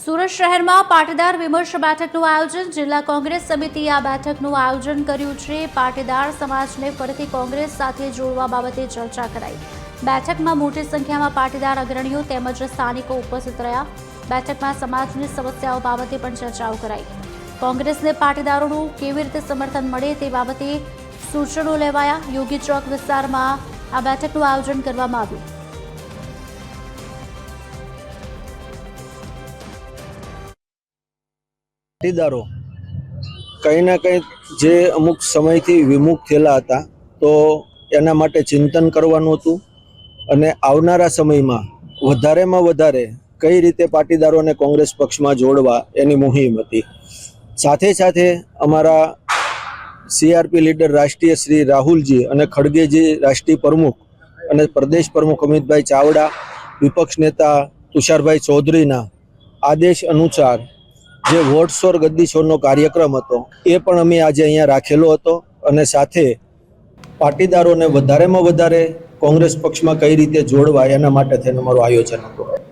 સુરત શહેરમાં પાટીદાર વિમર્શ બેઠકનું આયોજન જિલ્લા કોંગ્રેસ સમિતિએ આ બેઠકનું આયોજન કર્યું છે। પાટીદાર સમાજને ફરીથી કોંગ્રેસ સાથે જોડવા બાબતે ચર્ચા કરાઈ। બેઠકમાં મોટી સંખ્યામાં પાટીદાર અગ્રણીઓ તેમજ સ્થાનિકો ઉપસ્થિત રહ્યા। બેઠકમાં સમાજની સમસ્યાઓ બાબતે પણ ચર્ચાઓ કરાઈ। કોંગ્રેસને પાટીદારોનું કેવી રીતે સમર્થન મળે તે બાબતે સૂચનો લેવાયા। યોગી ચોક વિસ્તારમાં આ બેઠકનું આયોજન કરવામાં આવ્યું। પાટીદારો કંઈ ના કંઈ જે અમુક સમયથી વિમુખ થયેલા હતા તો એના માટે ચિંતન કરવાનું હતું અને આવનારા સમયમાં વધારેમાં વધારે કઈ રીતે પાટીદારોને કોંગ્રેસ પક્ષમાં જોડવા એની મુહિમ હતી। સાથે સાથે અમારા સીઆરપી લીડર રાષ્ટ્રીય શ્રી રાહુલજી અને ખડગેજી રાષ્ટ્રીય પ્રમુખ અને પ્રદેશ પ્રમુખ અમિતભાઈ ચાવડા, વિપક્ષ નેતા તુષારભાઈ ચૌધરીના આદેશ અનુસાર જે વોટ શોર ગદ્દી શોરનો કાર્યક્રમ હતો એ પણ અમે આજે અહીંયા રાખેલો હતો અને સાથે પાટીદારોને વધારેમાં વધારે કોંગ્રેસ પક્ષમાં કઈ રીતે જોડવા એના માટે થઈને અમારું આયોજન હતું।